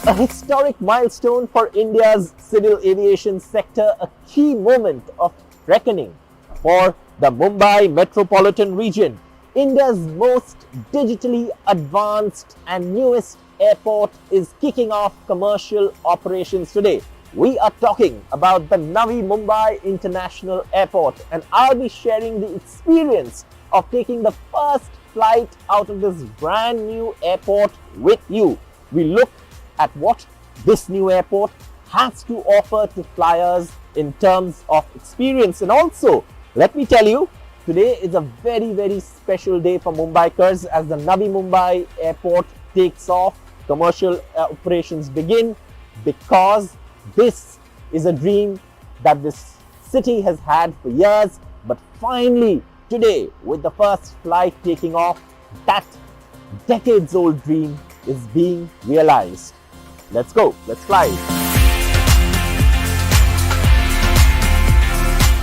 A historic milestone for India's civil aviation sector, a key moment of reckoning for the Mumbai metropolitan region. India's most digitally advanced and newest airport is kicking off commercial operations today. We are talking about the Navi Mumbai International Airport, and I'll be sharing the experience of taking the first flight out of this brand new airport with you. We look at what this new airport has to offer to flyers in terms of experience. And also, let me tell you, today is a very special day for Mumbaikars as the Navi Mumbai Airport takes off, commercial operations begin, because this is a dream that this city has had for years, but finally today, with the first flight taking off, that decades-old dream is being realized. Let's go, let's fly.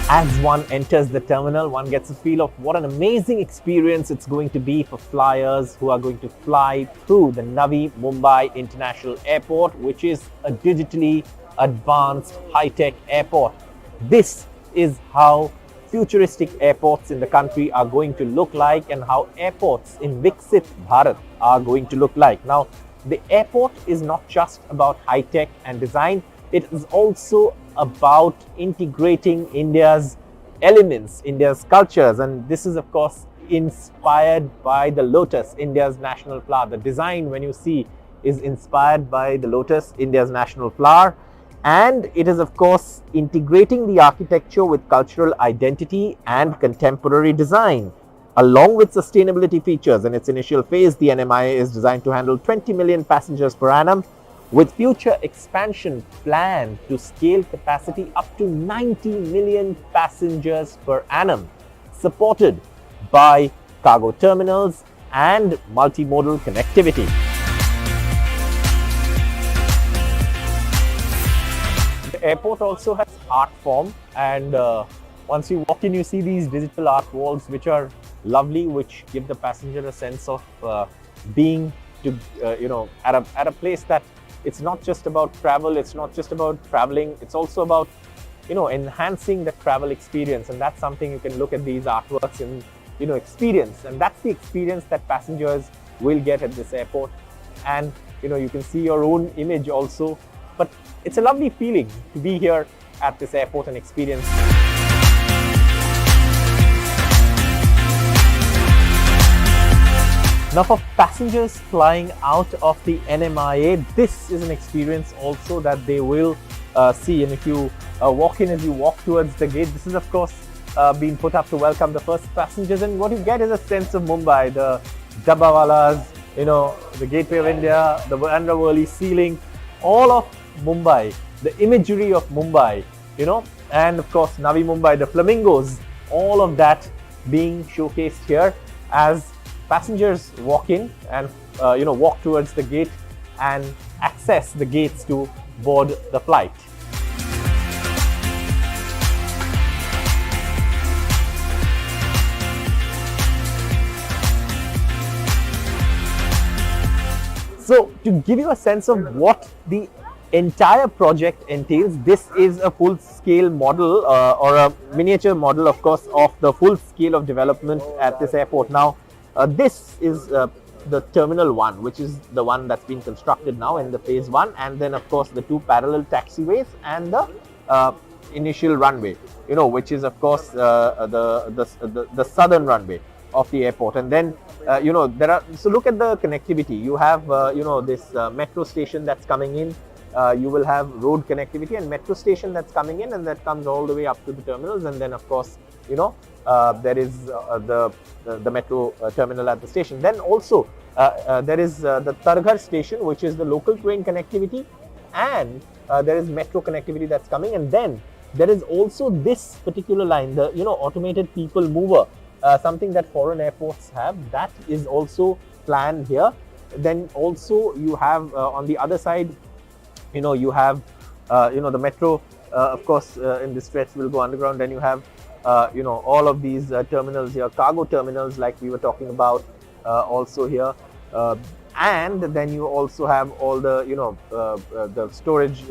As one enters the terminal, one gets a feel of what an amazing experience it's going to be for flyers who are going to fly through the Navi Mumbai International Airport, which is a digitally advanced high-tech airport. This is how futuristic airports in the country are going to look like, and how airports in Viksit Bharat are going to look like. Now, the airport is not just about high-tech and design, it is also about integrating India's elements, India's cultures, and this is of course inspired by the lotus, India's national flower. The design, when you see, is inspired by the lotus, India's national flower, and it is of course integrating the architecture with cultural identity and contemporary design, along with sustainability features. In its initial phase, the NMIA is designed to handle 20 million passengers per annum, with future expansion planned to scale capacity up to 90 million passengers per annum, supported by cargo terminals and multimodal connectivity. The airport also has art form, and once you walk in, you see these digital art walls which are lovely, which give the passenger a sense of being to at a place that it's not just about travel, it's not just about traveling, it's also about enhancing the travel experience. And that's something you can look at these artworks and experience, and that's the experience that passengers will get at this airport. And you can see your own image also, but it's a lovely feeling to be here at this airport and experience. Now, for passengers flying out of the NMIA, this is an experience also that they will see. And if you walk in, as you walk towards the gate, this is of course being put up to welcome the first passengers, and what you get is a sense of Mumbai, the Dabbawalas, the Gateway of India, the Andhra ceiling, all of Mumbai, the imagery of Mumbai, and of course Navi Mumbai, the flamingos, all of that being showcased here as passengers walk in and walk towards the gate and access the gates to board the flight. So, to give you a sense of what the entire project entails, this is a full-scale model or a miniature model, of course, of the full scale of development at this airport. Now, this is the Terminal 1, which is the one that's been constructed now in the phase 1, and then of course the two parallel taxiways and the initial runway, which is of course the southern runway of the airport. And then there are, so look at the connectivity. You have this metro station that's coming in, you will have road connectivity and metro station that's coming in, and that comes all the way up to the terminals. And then of course there is the metro terminal at the station. Then also there is the Targhar station, which is the local train connectivity, and there is metro connectivity that's coming. And then there is also this particular line, the automated people mover, something that foreign airports have, that is also planned here. Then also you have on the other side, you have the metro, of course in this stretch will go underground. Then you have all of these terminals here, cargo terminals like we were talking about, also here. and then you also have all the the storage,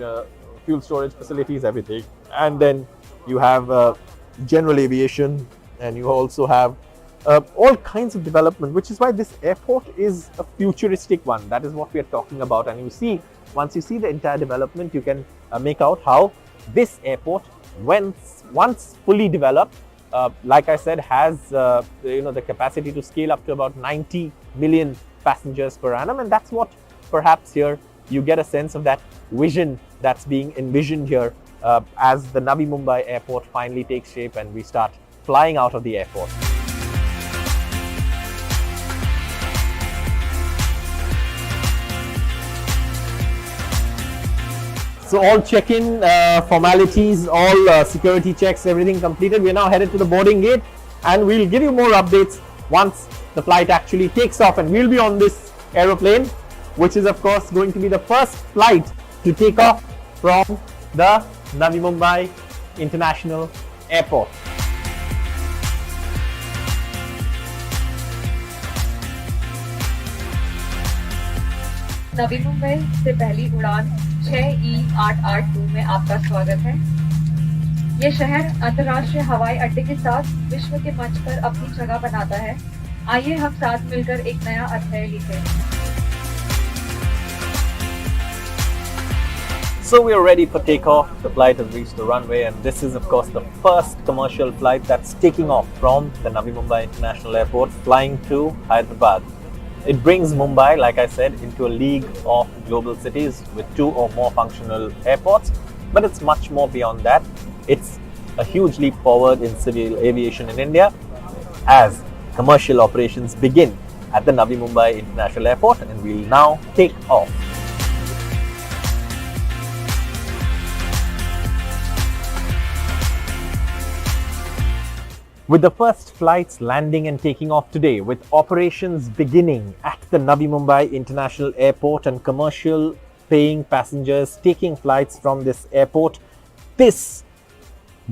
fuel storage facilities, everything, and then you have general aviation, and you also have all kinds of development, which is why this airport is a futuristic one. That is what we are talking about. And you see, once you see the entire development, you can make out how this airport, once fully developed, like I said, has the capacity to scale up to about 90 million passengers per annum. And that's what perhaps here you get a sense of that vision that's being envisioned here as the Navi Mumbai airport finally takes shape and we start flying out of the airport. So all check-in formalities, all security checks, everything completed. We are now headed to the boarding gate, and we'll give you more updates once the flight actually takes off. And we'll be on this aeroplane, which is of course going to be the first flight to take off from the Navi Mumbai International Airport. Navi Mumbai से पहली उड़ान 6E882 में आपका स्वागत है। ये शहर अंतर्राष्ट्रीय हवाई अड्डे के साथ विश्व के मंच पर अपनी जगह बनाता है। आइए हम साथ मिलकर एक नया अध्याय लिखें। So we are ready for takeoff. The flight has reached the runway, and this is of course the first commercial flight that's taking off from the Navi Mumbai International Airport, flying to Hyderabad. It brings Mumbai, like I said, into a league of global cities with 2 or more functional airports. But it's much more beyond that. It's a huge leap forward in civil aviation in India as commercial operations begin at the Navi Mumbai International Airport, and we'll now take off. With the first flights landing and taking off today, with operations beginning at the Navi Mumbai International Airport and commercial paying passengers taking flights from this airport, this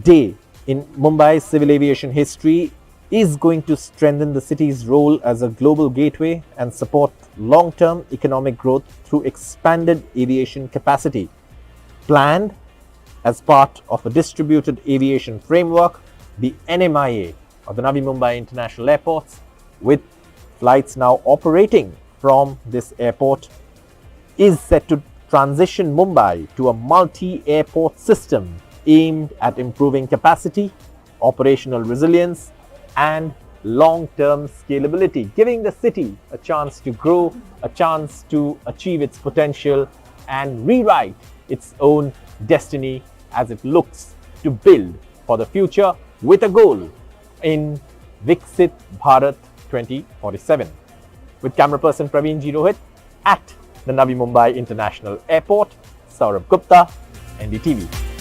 day in Mumbai's civil aviation history is going to strengthen the city's role as a global gateway and support long-term economic growth through expanded aviation capacity. Planned as part of a distributed aviation framework, the NMIA of the Navi Mumbai International Airports, with flights now operating from this airport, is set to transition Mumbai to a multi-airport system aimed at improving capacity, operational resilience, and long-term scalability, giving the city a chance to grow, a chance to achieve its potential and rewrite its own destiny as it looks to build for the future with a goal in Viksit Bharat 2047. With camera person Praveen G. Rohit at the Navi Mumbai International Airport, Saurabh Gupta, NDTV.